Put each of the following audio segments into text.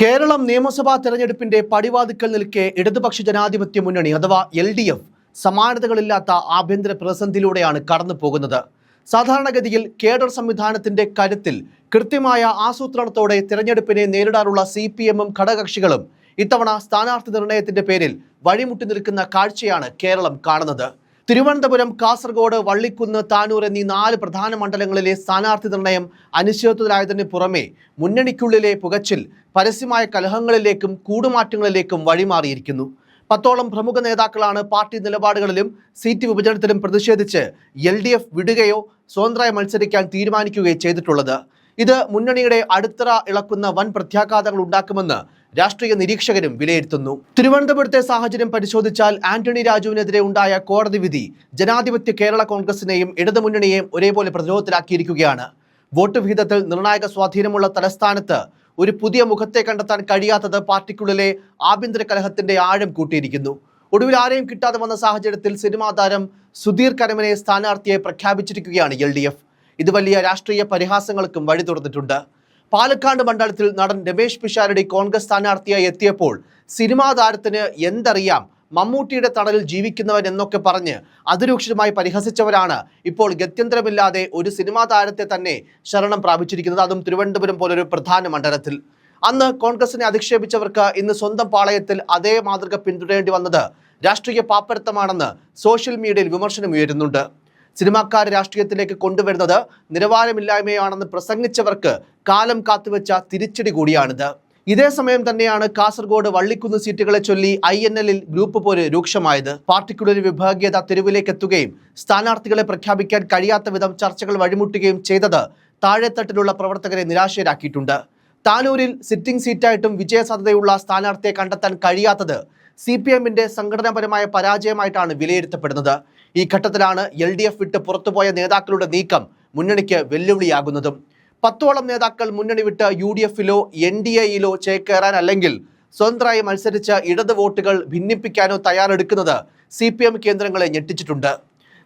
കേരളം നിയമസഭാ തെരഞ്ഞെടുപ്പിന്റെ പടിവാതിക്കൽ നിൽക്കെ ഇടതുപക്ഷ ജനാധിപത്യ മുന്നണി അഥവാ LDF സമാനതകളില്ലാത്ത ആഭ്യന്തര പ്രതിസന്ധിയിലൂടെയാണ് കടന്നു പോകുന്നത്. സാധാരണഗതിയിൽ കേഡർ സംവിധാനത്തിന്റെ കരുത്തിൽ കൃത്യമായ ആസൂത്രണത്തോടെ തെരഞ്ഞെടുപ്പിനെ നേരിടാനുള്ള CPM-ഉം ഘടകകക്ഷികളും ഇത്തവണ സ്ഥാനാർത്ഥി നിർണയത്തിന്റെ പേരിൽ വഴിമുട്ടി നിൽക്കുന്ന കാഴ്ചയാണ് കേരളം കാണുന്നത്. തിരുവനന്തപുരം, കാസർഗോഡ്, വള്ളിക്കുന്ന്, താനൂർ എന്നീ 4 പ്രധാന മണ്ഡലങ്ങളിലെ സ്ഥാനാർത്ഥി നിർണയം അനിശ്ചിതത്വത്തിലായതിന് പുറമെ മുന്നണിക്കുള്ളിലെ പുകച്ചിൽ പരസ്യമായ കലഹങ്ങളിലേക്കും കൂടുമാറ്റങ്ങളിലേക്കും വഴിമാറിയിരിക്കുന്നു. 10ഓളം പ്രമുഖ നേതാക്കളാണ് പാർട്ടി നിലപാടുകളിലും സീറ്റ് വിഭജനത്തിലും പ്രതിഷേധിച്ച് LDF വിടുകയോ സ്വതന്ത്രമായി മത്സരിക്കാൻ തീരുമാനിക്കുകയോ ചെയ്തിട്ടുള്ളത്. ഇത് മുന്നണിയുടെ അടിത്തറ ഇളക്കുന്ന വൻ പ്രത്യാഘാതങ്ങൾ ഉണ്ടാക്കുമെന്ന് രാഷ്ട്രീയ നിരീക്ഷകരും വിലയിരുത്തുന്നു. തിരുവനന്തപുരത്തെ സാഹചര്യം പരിശോധിച്ചാൽ ആന്റണി രാജുവിനെതിരെ ഉണ്ടായ കോടതി വിധി ജനാധിപത്യ കേരള കോൺഗ്രസിനെയും ഇടതുമുന്നണിയെയും ഒരേപോലെ പ്രതിരോധത്തിലാക്കിയിരിക്കുകയാണ്. വോട്ട് വിഹിതത്തിൽ നിർണായക സ്വാധീനമുള്ള തലസ്ഥാനത്ത് ഒരു പുതിയ മുഖത്തെ കണ്ടെത്താൻ കഴിയാത്തത് പാർട്ടിക്കുള്ളിലെ ആഭ്യന്തര കലഹത്തിന്റെ ആഴം കൂട്ടിയിരിക്കുന്നു. ഒടുവിൽ ആരെയും കിട്ടാതെ വന്ന സാഹചര്യത്തിൽ സിനിമാ താരം സുധീർ കരമനെ സ്ഥാനാർത്ഥിയെ പ്രഖ്യാപിച്ചിരിക്കുകയാണ് LDF. ഇത് വലിയ രാഷ്ട്രീയ പരിഹാസങ്ങൾക്കും വഴി തുറന്നിട്ടുണ്ട്. പാലക്കാട് മണ്ഡലത്തിൽ നടൻ രമേശ് പിഷാരടി കോൺഗ്രസ് സ്ഥാനാർത്ഥിയായി എത്തിയപ്പോൾ സിനിമാ താരത്തിന് എന്തറിയാം, മമ്മൂട്ടിയുടെ തണലിൽ ജീവിക്കുന്നവൻ എന്നൊക്കെ പറഞ്ഞ് അതിരൂക്ഷമായി പരിഹസിച്ചവരാണ് ഇപ്പോൾ ഗത്യന്തരമില്ലാതെ ഒരു സിനിമാ താരത്തെ തന്നെ ശരണം പ്രാപിച്ചിരിക്കുന്നത്, അതും തിരുവനന്തപുരം പോലൊരു പ്രധാന മണ്ഡലത്തിൽ. അന്ന് കോൺഗ്രസിനെ അധിക്ഷേപിച്ചവർക്ക് ഇന്ന് സ്വന്തം പാളയത്തിൽ അതേ മാതൃക പിന്തുടരേണ്ടി വന്നത് രാഷ്ട്രീയ പാപ്പരത്തമാണെന്ന് സോഷ്യൽ മീഡിയയിൽ വിമർശനം ഉയരുന്നുണ്ട്. സിനിമാക്കാരെ രാഷ്ട്രീയത്തിലേക്ക് കൊണ്ടുവരുന്നത് നിലവാരമില്ലായ്മയാണെന്ന് പ്രസംഗിച്ചവർക്ക് കാലം കാത്തുവെച്ച തിരിച്ചടി കൂടിയാണിത്. ഇതേ സമയം തന്നെയാണ് കാസർഗോഡ്, വള്ളിക്കുന്ന് സീറ്റുകളെ ചൊല്ലി INL-ൽ ഗ്രൂപ്പ് പോര് രൂക്ഷമായത്. പാർട്ടിക്കുള്ളൊരു വിഭാഗീയത തെരുവിലേക്ക് എത്തുകയും സ്ഥാനാർത്ഥികളെ പ്രഖ്യാപിക്കാൻ കഴിയാത്ത വിധം ചർച്ചകൾ വഴിമുട്ടുകയും ചെയ്തത് താഴെത്തട്ടിലുള്ള പ്രവർത്തകരെ നിരാശരാക്കിയിട്ടുണ്ട്. താനൂരിൽ സിറ്റിംഗ് സീറ്റായിട്ടും വിജയസാധ്യതയുള്ള സ്ഥാനാർത്ഥിയെ കണ്ടെത്താൻ കഴിയാത്തത് CPM-ന്റെ സംഘടനാപരമായ പരാജയമായിട്ടാണ് വിലയിരുത്തപ്പെടുന്നത്. ഈ ഘട്ടത്തിലാണ് LDF വിട്ട് പുറത്തുപോയ നേതാക്കളുടെ നീക്കം മുന്നണിക്ക് വെല്ലുവിളിയാകുന്നതും. 10ഓളം നേതാക്കൾ മുന്നണി വിട്ട് UDF-ലോ NDA-യിലോ ചേക്കേറാൻ അല്ലെങ്കിൽ സ്വതന്ത്രമായി മത്സരിച്ച് ഇടത് വോട്ടുകൾ ഭിന്നിപ്പിക്കാനോ തയ്യാറെടുക്കുന്നത് CPM കേന്ദ്രങ്ങളെ ഞെട്ടിച്ചിട്ടുണ്ട്.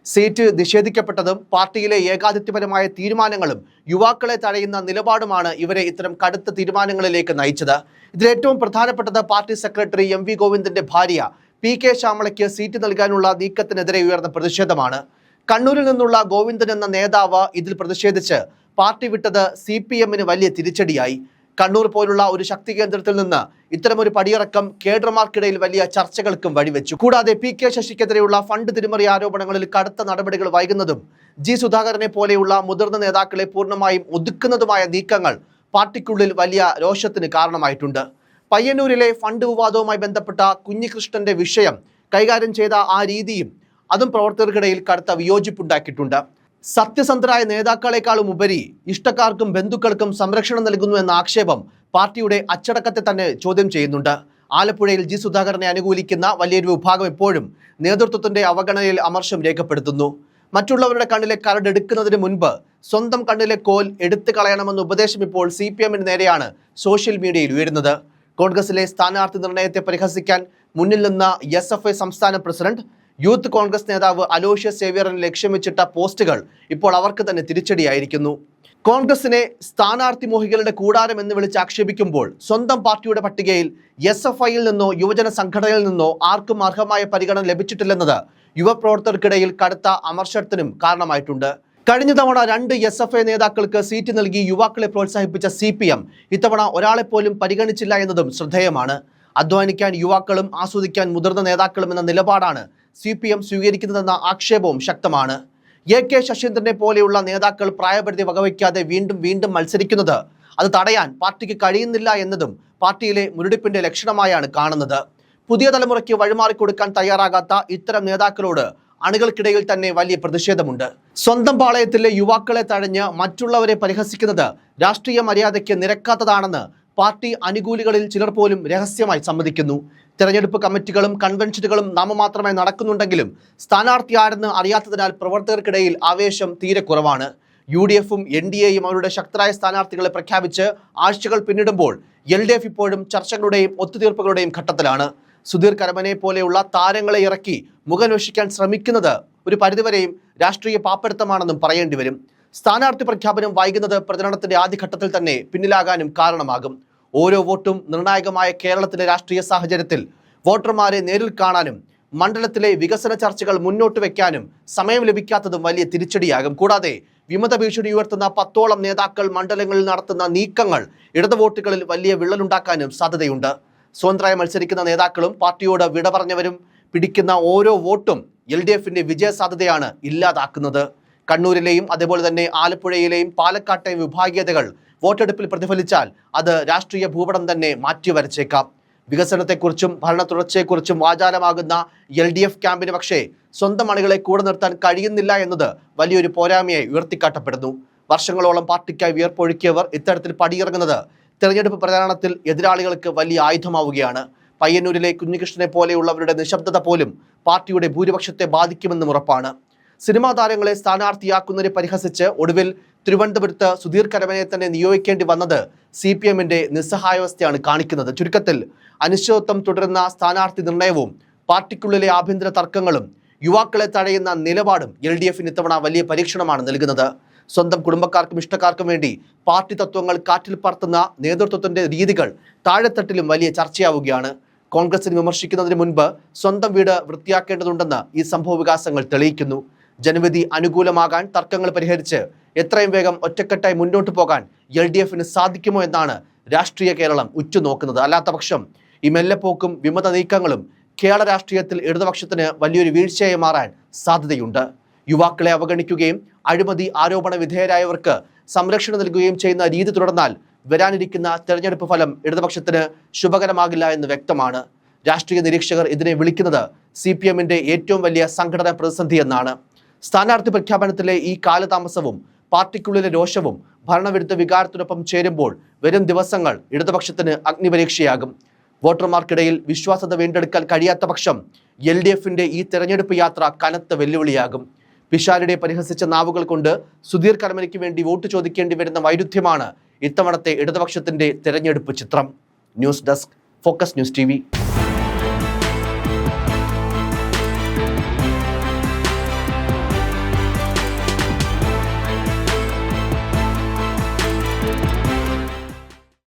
സീറ്റ് നിഷേധിക്കപ്പെട്ടതും പാർട്ടിയിലെ ഏകാധിപത്യപരമായ തീരുമാനങ്ങളും യുവാക്കളെ തടയുന്ന നിലപാടുമാണ് ഇവരെ ഇത്തരം കടുത്ത തീരുമാനങ്ങളിലേക്ക് നയിച്ചത്. ഇതിലേറ്റവും പ്രധാനപ്പെട്ടത് പാർട്ടി സെക്രട്ടറി MV ഗോവിന്ദന്റെ ഭാര്യ PK ശ്യാമളയ്ക്ക് സീറ്റ് നൽകാനുള്ള നീക്കത്തിനെതിരെ ഉയർന്ന പ്രതിഷേധമാണ്. കണ്ണൂരിൽ നിന്നുള്ള ഗോവിന്ദൻ എന്ന നേതാവ് ഇതിൽ പ്രതിഷേധിച്ച് പാർട്ടി വിട്ടത് CPM-ന് വലിയ തിരിച്ചടിയായി. കണ്ണൂർ പോലുള്ള ഒരു ശക്തി കേന്ദ്രത്തിൽ നിന്ന് ഇത്തരമൊരു പടിയിറക്കം കേഡർമാർക്കിടയിൽ വലിയ ചർച്ചകൾക്കും വഴിവെച്ചു. കൂടാതെ PK ശശിക്കെതിരെയുള്ള ഫണ്ട് തിരിമറി ആരോപണങ്ങളിൽ കടുത്ത നടപടികൾ വൈകുന്നതും G സുധാകരനെ പോലെയുള്ള മുതിർന്ന നേതാക്കളെ പൂർണ്ണമായും ഒതുക്കുന്നതുമായ നീക്കങ്ങൾ പാർട്ടിക്കുള്ളിൽ വലിയ രോഷത്തിന് കാരണമായിട്ടുണ്ട്. പയ്യന്നൂരിലെ ഫണ്ട് വിവാദവുമായി ബന്ധപ്പെട്ട കുഞ്ഞികൃഷ്ണന്റെ വിഷയം കൈകാര്യം ചെയ്ത ആ രീതിയും അതും പ്രവർത്തകർക്കിടയിൽ കടുത്ത വിയോജിപ്പുണ്ടാക്കിയിട്ടുണ്ട്. സത്യസന്ധരായ നേതാക്കളെക്കാളും ഉപരി ഇഷ്ടക്കാർക്കും ബന്ധുക്കൾക്കും സംരക്ഷണം നൽകുന്നു എന്ന ആക്ഷേപം പാർട്ടിയുടെ അച്ചടക്കത്തെ തന്നെ ചോദ്യം ചെയ്യുന്നുണ്ട്. ആലപ്പുഴയിൽ G സുധാകരനെ അനുകൂലിക്കുന്ന വലിയൊരു വിഭാഗം ഇപ്പോഴും നേതൃത്വത്തിന്റെ അവഗണനയിൽ അമർഷം രേഖപ്പെടുത്തുന്നു. മറ്റുള്ളവരുടെ കണ്ണിലെ കരടെടുക്കുന്നതിന് മുൻപ് സ്വന്തം കണ്ണിലെ കോൽ എടുത്തു കളയണമെന്ന ഉപദേശം ഇപ്പോൾ CPM-ന് നേരെയാണ് സോഷ്യൽ മീഡിയയിൽ ഉയരുന്നത്. കോൺഗ്രസിലെ സ്ഥാനാർത്ഥി നിർണയത്തെ പരിഹസിക്കാൻ മുന്നിൽ നിന്ന SFI സംസ്ഥാന പ്രസിഡന്റ്, യൂത്ത് കോൺഗ്രസ് നേതാവ് അലോഷ്യസ് സേവ്യറിനെ ലക്ഷ്യം വെച്ചിട്ട പോസ്റ്റുകൾ ഇപ്പോൾ അവർക്ക് തന്നെ തിരിച്ചടിയായിരിക്കുന്നു. കോൺഗ്രസിനെ സ്ഥാനാർത്ഥി മോഹികളുടെ കൂടാരം എന്ന് വിളിച്ച് ആക്ഷേപിക്കുമ്പോൾ സ്വന്തം പാർട്ടിയുടെ പട്ടികയിൽ SFI-യിൽ നിന്നോ യുവജന സംഘടനയിൽ നിന്നോ ആർക്കും അർഹമായ പരിഗണന ലഭിച്ചിട്ടില്ലെന്നത് യുവപ്രവർത്തകർക്കിടയിൽ കടുത്ത അമർഷത്തിനും കാരണമായിട്ടുണ്ട്. കഴിഞ്ഞ തവണ 2 SFI നേതാക്കൾക്ക് സീറ്റ് നൽകി യുവാക്കളെ പ്രോത്സാഹിപ്പിച്ച CPM ഇത്തവണ ഒരാളെപ്പോലും പരിഗണിച്ചില്ല എന്നതും ശ്രദ്ധേയമാണ്. അധ്വാനിക്കാൻ യുവാക്കളും ആസ്വദിക്കാൻ മുതിർന്ന നേതാക്കളും എന്ന നിലപാടാണ് CPM സ്വീകരിക്കുന്നതെന്ന ആക്ഷേപവും ശക്തമാണ്. AK ശശീന്ദ്രനെ പോലെയുള്ള നേതാക്കൾ പ്രായപരിധി വകവയ്ക്കാതെ വീണ്ടും മത്സരിക്കുന്നത് അത് തടയാൻ പാർട്ടിക്ക് കഴിയുന്നില്ല എന്നതും പാർട്ടിയിലെ മുരടിപ്പിന്റെ ലക്ഷണമായാണ് കാണുന്നത്. പുതിയ തലമുറയ്ക്ക് വഴിമാറിക്കൊടുക്കാൻ തയ്യാറാകാത്ത ഇത്തരം നേതാക്കളോട് അണികൾക്കിടയിൽ തന്നെ വലിയ പ്രതിഷേധമുണ്ട്. സ്വന്തം പാളയത്തിലെ യുവാക്കളെ തഴഞ്ഞ് മറ്റുള്ളവരെ പരിഹസിക്കുന്നത് രാഷ്ട്രീയ മര്യാദയ്ക്ക് നിരക്കാത്തതാണെന്ന് പാർട്ടി അനുകൂലികളിൽ ചിലർ പോലും രഹസ്യമായി സമ്മതിക്കുന്നു. തെരഞ്ഞെടുപ്പ് കമ്മിറ്റികളും കൺവെൻഷനുകളും നാമമാത്രമായി നടക്കുന്നുണ്ടെങ്കിലും സ്ഥാനാർത്ഥി ആരെന്ന് അറിയാത്തതിനാൽ പ്രവർത്തകർക്കിടയിൽ ആവേശം തീരെ കുറവാണ്. UDF-ഉം NDA-യും അവരുടെ ശക്തരായ സ്ഥാനാർത്ഥികളെ പ്രഖ്യാപിച്ച് ആഴ്ചകൾ പിന്നിടുമ്പോൾ LDF ഇപ്പോഴും ചർച്ചകളുടെയും ഒത്തുതീർപ്പുകളുടെയും ഘട്ടത്തിലാണ്. സുധീർ കരമനെ പോലെയുള്ള താരങ്ങളെ ഇറക്കി മുഖന്വേഷിക്കാൻ ശ്രമിക്കുന്നത് ഒരു പരിധിവരെയും രാഷ്ട്രീയ പാപ്പരത്തമാണെന്നും പറയേണ്ടി വരും. സ്ഥാനാർത്ഥി പ്രഖ്യാപനം വൈകുന്നത് പ്രചരണത്തിന്റെ ആദ്യഘട്ടത്തിൽ തന്നെ പിന്നിലാകാനും കാരണമാകും. ഓരോ വോട്ടും നിർണായകമായ കേരളത്തിലെ രാഷ്ട്രീയ സാഹചര്യത്തിൽ വോട്ടർമാരെ നേരിൽ കാണാനും മണ്ഡലത്തിലെ വികസന ചർച്ചകൾ മുന്നോട്ട് വെക്കാനും സമയം ലഭിക്കാത്തതും വലിയ തിരിച്ചടിയാകും. കൂടാതെ വിമത ഭീഷണി ഉയർത്തുന്ന 10ഓളം നേതാക്കൾ മണ്ഡലങ്ങളിൽ നടത്തുന്ന നീക്കങ്ങൾ ഇടത് വോട്ടുകളിൽ വലിയ വിള്ളലുണ്ടാക്കാനും സാധ്യതയുണ്ട്. സ്വതന്ത്രമായി മത്സരിക്കുന്ന നേതാക്കളും പാർട്ടിയോട് വിട പറഞ്ഞവരും പിടിക്കുന്ന ഓരോ വോട്ടും LDFന്റെ വിജയ സാധ്യതയാണ് ഇല്ലാതാക്കുന്നത്. കണ്ണൂരിലെയും അതേപോലെ തന്നെ ആലപ്പുഴയിലെയും പാലക്കാട്ടെയും വിഭാഗീയതകൾ വോട്ടെടുപ്പിൽ പ്രതിഫലിച്ചാൽ അത് രാഷ്ട്രീയ ഭൂപടം തന്നെ മാറ്റിവരച്ചേക്കാം. വികസനത്തെക്കുറിച്ചും ഭരണ തുടർച്ചയെക്കുറിച്ചും വാചാലമാകുന്ന LDF ക്യാമ്പിന് പക്ഷേ സ്വന്തം അണികളെ കൂടെ നിർത്താൻ കഴിയുന്നില്ല എന്നത് വലിയൊരു പോരായ്മയായി ഉയർത്തിക്കാട്ടപ്പെടുന്നു. വർഷങ്ങളോളം പാർട്ടിക്കായി വിയർപ്പൊഴുക്കിയവർ ഇത്തരത്തിൽ പടിയിറങ്ങുന്നത് തെരഞ്ഞെടുപ്പ് പ്രചാരണത്തിൽ എതിരാളികൾക്ക് വലിയ ആയുധമാവുകയാണ്. പയ്യന്നൂരിലെ കുഞ്ഞികൃഷ്ണനെ പോലെയുള്ളവരുടെ നിശബ്ദത പോലും പാർട്ടിയുടെ ഭൂരിപക്ഷത്തെ ബാധിക്കുമെന്നും ഉറപ്പാണ്. സിനിമാ താരങ്ങളെ സ്ഥാനാർത്ഥിയാക്കുന്നതിനെ പരിഹസിച്ച് ഒടുവിൽ തിരുവനന്തപുരത്ത് സുധീർ കരമനയെ തന്നെ നിയോഗിക്കേണ്ടി വന്നത് CPMന്റെ നിസ്സഹായാവസ്ഥയാണ് കാണിക്കുന്നത്. ചുരുക്കത്തിൽ അനിശ്ചിതത്വം തുടരുന്ന സ്ഥാനാർത്ഥി നിർണയവും പാർട്ടിക്കുള്ളിലെ ആഭ്യന്തര തർക്കങ്ങളും യുവാക്കളെ തടയുന്ന നിലപാടും LDFന് ഇത്തവണ വലിയ പരീക്ഷണമാണ് നൽകുന്നത്. സ്വന്തം കുടുംബക്കാർക്കും ഇഷ്ടക്കാർക്കും വേണ്ടി പാർട്ടി തത്വങ്ങൾ കാറ്റിൽ പറത്തുന്ന നേതൃത്വത്തിന്റെ രീതികൾ താഴെത്തട്ടിലും വലിയ ചർച്ചയാവുകയാണ്. കോൺഗ്രസിനെ വിമർശിക്കുന്നതിന് മുൻപ് സ്വന്തം വീട് വൃത്തിയാക്കേണ്ടതുണ്ടെന്ന് ഈ സംഭവ വികാസങ്ങൾ തെളിയിക്കുന്നു. ജനവിധി അനുകൂലമാകാൻ തർക്കങ്ങൾ പരിഹരിച്ച് എത്രയും വേഗം ഒറ്റക്കെട്ടായി മുന്നോട്ട് പോകാൻ LDFന് സാധിക്കുമോ എന്നാണ് രാഷ്ട്രീയ കേരളം ഉറ്റുനോക്കുന്നത്. അല്ലാത്ത പക്ഷം ഈ മെല്ലെപ്പോക്കും വിമത നീക്കങ്ങളും കേരള രാഷ്ട്രീയത്തിൽ ഇടതുപക്ഷത്തിന് വലിയൊരു വീഴ്ചയായി മാറാൻ സാധ്യതയുണ്ട്. യുവാക്കളെ അവഗണിക്കുകയും അഴിമതി ആരോപണ വിധേയരായവർക്ക് സംരക്ഷണം നൽകുകയും ചെയ്യുന്ന രീതി തുടർന്നാൽ വരാനിരിക്കുന്ന തെരഞ്ഞെടുപ്പ് ഫലം ഇടതുപക്ഷത്തിന് ശുഭകരമാകില്ല എന്ന് വ്യക്തമാണ്. രാഷ്ട്രീയ നിരീക്ഷകർ ഇതിനെ വിളിക്കുന്നത് CPMന്റെ ഏറ്റവും വലിയ സംഘടനാ പ്രതിസന്ധി എന്നാണ്. സ്ഥാനാർത്ഥി പ്രഖ്യാപനത്തിലെ ഈ കാലതാമസവും പാർട്ടിക്കുള്ളിലെ രോഷവും ഭരണവിരുദ്ധ വികാരത്തിനൊപ്പം ചേരുമ്പോൾ വരും ദിവസങ്ങൾ ഇടതുപക്ഷത്തിന് അഗ്നിപരീക്ഷയാകും. വോട്ടർമാർക്കിടയിൽ വിശ്വാസ്യത വീണ്ടെടുക്കാൻ കഴിയാത്ത പക്ഷം LDFന്റെ ഈ തെരഞ്ഞെടുപ്പ് യാത്ര കനത്ത വെല്ലുവിളിയാകും. പിഷാരടെ പരിഹസിച്ച നാവുകൾ കൊണ്ട് സുധീർ കരമനയ്ക്ക് വേണ്ടി വോട്ട് ചോദിക്കേണ്ടി വരുന്ന വൈരുദ്ധ്യമാണ് ഇത്തവണത്തെ ഇടതുപക്ഷത്തിന്റെ തെരഞ്ഞെടുപ്പ് ചിത്രം. News desk, focus news TV.